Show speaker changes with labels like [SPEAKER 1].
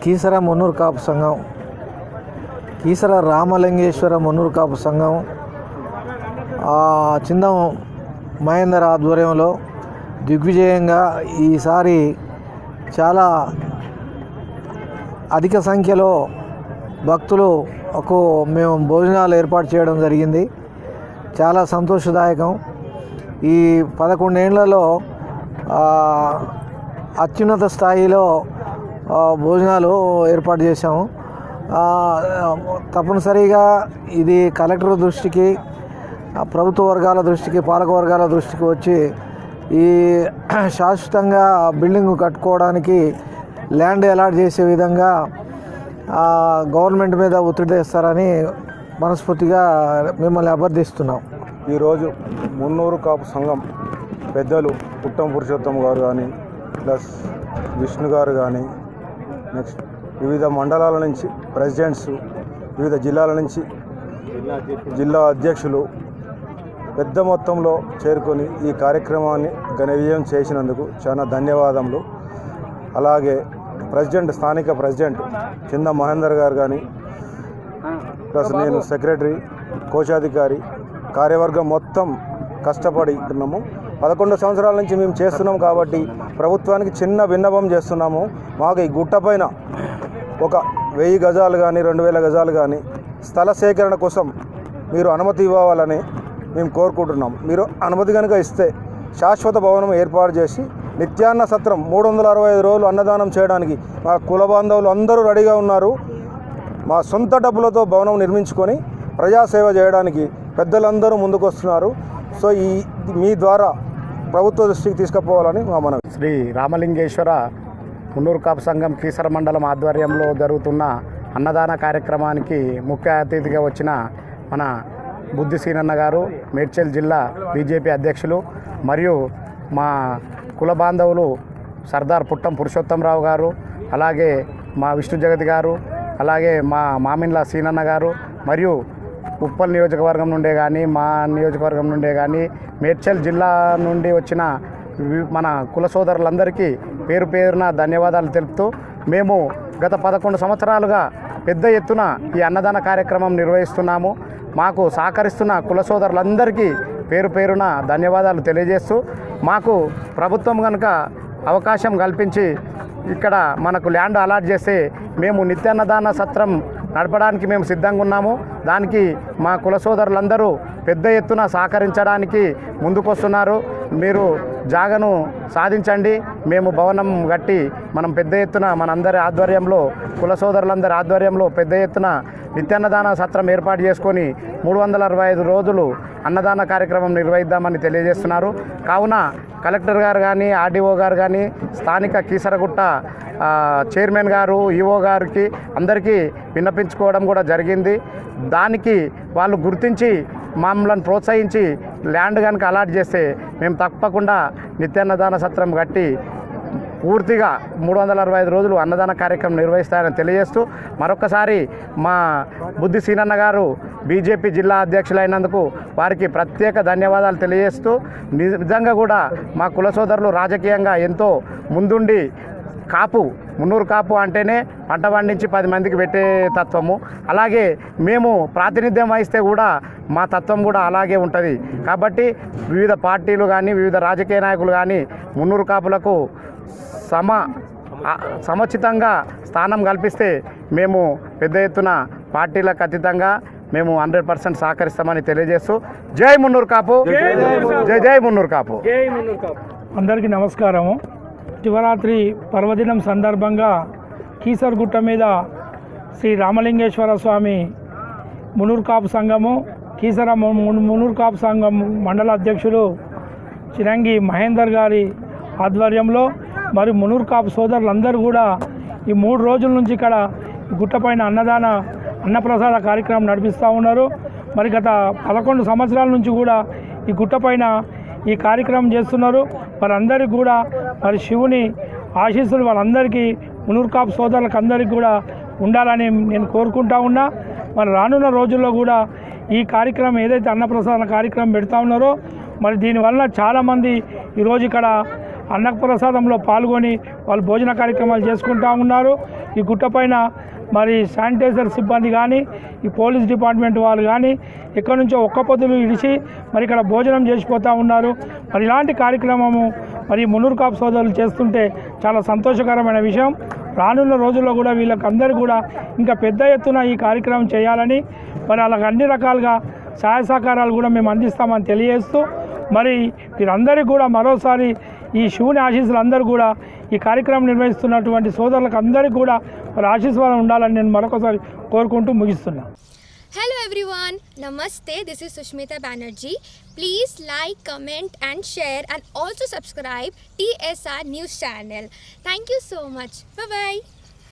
[SPEAKER 1] కీసర మున్నూరు కాపు సంఘం, కీసర రామలింగేశ్వర మున్నూరు కాపు సంఘం చిందం మహేందర్ ఆధ్వర్యంలో దిగ్విజయంగా ఈసారి చాలా అధిక సంఖ్యలో భక్తులు మేము భోజనాలు ఏర్పాటు చేయడం జరిగింది. చాలా సంతోషదాయకం. ఈ 11 ఏళ్లలో అత్యున్నత స్థాయిలో భోజనాలు ఏర్పాటు చేశాము. తప్పనిసరిగా ఇది కలెక్టర్ దృష్టికి, ప్రభుత్వ వర్గాల దృష్టికి, పాలక వర్గాల దృష్టికి వచ్చి ఈ శాశ్వతంగా బిల్డింగ్ కట్టుకోవడానికి ల్యాండ్ అలాట్ చేసే విధంగా గవర్నమెంట్ మీద ఒత్తిడి తెస్తారని మనస్ఫూర్తిగా మిమ్మల్ని అభ్యర్థిస్తున్నాం.
[SPEAKER 2] ఈరోజు మున్నూరు కాపు సంఘం పెద్దలు పుట్టం పురుషోత్తమ్ గారు కానీ, ప్లస్ విష్ణు గారు కానీ, నెక్స్ట్ వివిధ మండలాల నుంచి ప్రెసిడెంట్స్, వివిధ జిల్లాల నుంచి జిల్లా అధ్యక్షులు పెద్ద మొత్తంలో చేరుకొని ఈ కార్యక్రమాన్ని ఘన విజయం చేసినందుకు చాలా ధన్యవాదములు. అలాగే స్థానిక ప్రెసిడెంట్ చింద మహేందర్ గారు కానీ, ప్లస్ నేను సెక్రటరీ, కోశాధికారి, కార్యవర్గం మొత్తం కష్టపడి ఉన్నాము. 11 సంవత్సరాల నుంచి మేము చేస్తున్నాం కాబట్టి ప్రభుత్వానికి చిన్న విన్నపం చేస్తున్నాము. మాకు ఈ గుట్ట పైన ఒక 1000 గజాలు కానీ 2000 గజాలు కానీ స్థల సేకరణ కోసం మీరు అనుమతి ఇవ్వాలని మేము కోరుకుంటున్నాం. మీరు అనుమతి కనుక ఇస్తే శాశ్వత భవనం ఏర్పాటు చేసి నిత్యాన్న సత్రం 365 రోజులు అన్నదానం చేయడానికి మా కుల బాంధవులు అందరూ రెడీగా ఉన్నారు. మా సొంత డబ్బులతో భవనం నిర్మించుకొని ప్రజాసేవ చేయడానికి పెద్దలందరూ ముందుకు వస్తున్నారు. సో మీ ద్వారా ప్రభుత్వ దృష్టికి తీసుకుపోవాలని మా మనవి.
[SPEAKER 3] శ్రీ రామలింగేశ్వర మున్నూరు కాపు సంఘం కీసర మండలం ఆధ్వర్యంలో జరుగుతున్న అన్నదాన కార్యక్రమానికి ముఖ్య అతిథిగా వచ్చిన మన బుద్ధి సీనన్న గారు, మేడ్చల్ జిల్లా బీజేపీ అధ్యక్షులు, మరియు మా కుల బాంధవులు సర్దార్ పుట్టం పురుషోత్తమరావు గారు, అలాగే మా విష్ణు జగతి గారు, అలాగే మా మామిన్ల సీనన్న గారు, మరియు ఉప్పల్ నియోజకవర్గం నుండే కానీ, మా నియోజకవర్గం నుండే కానీ, మేడ్చల్ జిల్లా నుండి వచ్చిన మన కుల సోదరులందరికీ పేరు పేరున ధన్యవాదాలు తెలుపుతూ, మేము గత 11 సంవత్సరాలుగా పెద్ద ఎత్తున ఈ అన్నదాన కార్యక్రమం నిర్వహిస్తున్నాము. మాకు సహకరిస్తున్న కుల సోదరులందరికీ పేరు పేరున ధన్యవాదాలు తెలియజేస్తూ, మాకు ప్రభుత్వం కనుక అవకాశం కల్పించి ఇక్కడ మనకు ల్యాండ్ అలాట్ చేస్తే మేము నిత్యాన్నదాన సత్రం నడపడానికి మేము సిద్ధంగా ఉన్నాము. దానికి మా కుల సోదరులందరూ పెద్ద ఎత్తున సహకరించడానికి ముందుకొస్తున్నారు. మీరు జాగను సాధించండి, మేము భవనం కట్టి మనం పెద్ద ఎత్తున మనందరి ఆధ్వర్యంలో, కుల సోదరులందరి ఆధ్వర్యంలో పెద్ద ఎత్తున నిత్యాన్నదాన సత్రం ఏర్పాటు చేసుకొని 365 రోజులు అన్నదాన కార్యక్రమం నిర్వహిద్దామని తెలియజేస్తున్నారు. కావున కలెక్టర్ గారు కానీ, ఆర్డీఓ గారు కానీ, స్థానిక కీసరగుట్ట చైర్మన్ గారు, ఈఓ గారికి అందరికీ విన్నపించుకోవడం కూడా జరిగింది. దానికి వాళ్ళు గుర్తించి మమ్మల్ని ప్రోత్సహించి ల్యాండ్ కనుక అలాట్ చేస్తే మేము తప్పకుండా నిత్యాన్నదాన సత్రం కట్టి పూర్తిగా 365 రోజులు అన్నదాన కార్యక్రమం నిర్వహిస్తారని తెలియజేస్తూ, మరొకసారి మా బుద్ధి సీనన్న గారు బీజేపీ జిల్లా అధ్యక్షులైనందుకు వారికి ప్రత్యేక ధన్యవాదాలు తెలియజేస్తూ, నిజంగా కూడా మా కుల సోదరులు రాజకీయంగా ఎంతో ముందుండి మున్నూరు కాపు అంటేనే పంట పండించి 10 మందికి పెట్టే తత్వము, అలాగే మేము ప్రాతినిధ్యం వహిస్తే కూడా మా తత్వం కూడా అలాగే ఉంటుంది. కాబట్టి వివిధ పార్టీలు కానీ, వివిధ రాజకీయ నాయకులు కానీ మున్నూరు కాపులకు సముచితంగా స్థానం కల్పిస్తే మేము పెద్ద ఎత్తున పార్టీలకు అతీతంగా మేము 100% సహకరిస్తామని తెలియజేస్తూ, జై మున్నూరు కాపు, జై జై మున్నూరు కాపు.
[SPEAKER 4] అందరికీ నమస్కారము. శివరాత్రి పర్వదినం సందర్భంగా కీసరగుట్ట మీద శ్రీ రామలింగేశ్వర స్వామి మున్నూరు కాపు సంఘము, కీసర మున్నూరు కాపు సంఘం మండల అధ్యక్షులు చిరంగి మహేందర్ గారి ఆధ్వర్యంలో మరి మున్నూరు కాపు సోదరులందరూ కూడా ఈ 3 రోజుల నుంచి ఇక్కడ గుట్టపైన అన్నప్రసాద కార్యక్రమం నడిపిస్తూ ఉన్నారు. మరి గత 11 సంవత్సరాల నుంచి కూడా ఈ గుట్టపైన ఈ కార్యక్రమం చేస్తున్నారు. వారందరికీ కూడా మరి శివుని ఆశీస్సులు వాళ్ళందరికీ, మున్నూరు కాపు సోదరులకు అందరికీ కూడా ఉండాలని నేను కోరుకుంటా ఉన్నా. మరి రానున్న రోజుల్లో కూడా ఈ కార్యక్రమం ఏదైతే అన్నప్రసాద కార్యక్రమం పెడతా ఉన్నారో మరి దీనివల్ల చాలామంది ఈరోజు ఇక్కడ అన్నప్రసాదంలో పాల్గొని వాళ్ళు భోజన కార్యక్రమాలు చేసుకుంటూ ఉన్నారు. ఈ గుట్టపైన మరి శానిటైజర్ సిబ్బంది కానీ ఈ పోలీస్ డిపార్ట్మెంట్ వాళ్ళు కానీ ఎక్కడి నుంచో ఒక్క పొద్దులు ఇడిచి మరి ఇక్కడ భోజనం చేసిపోతూ ఉన్నారు. మరి ఇలాంటి కార్యక్రమము మరి మున్నూరు కాపు సోదరులు చేస్తుంటే చాలా సంతోషకరమైన విషయం. రానున్న రోజుల్లో కూడా వీళ్ళకందరూ కూడా ఇంకా పెద్ద ఎత్తున ఈ కార్యక్రమం చేయాలని మరి వాళ్ళకి అన్ని రకాలుగా సహాయ సహకారాలు కూడా మేము అందిస్తామని తెలియజేస్తూ మరి వీరందరికీ కూడా మరోసారి ఈ శివుని ఆశీస్సులు అందరూ కూడా ఈ కార్యక్రమం నిర్వహిస్తున్నటువంటి సోదరులకు అందరికీ కూడా మరి ఆశీస్వాదం ఉండాలని నేను మరొకసారి కోరుకుంటూ ముగిస్తున్నాను.
[SPEAKER 5] Hello everyone, Namaste, this is Sushmita Banerjee. Please like, comment and share and also subscribe TSR News channel. Thank you so much. Bye bye.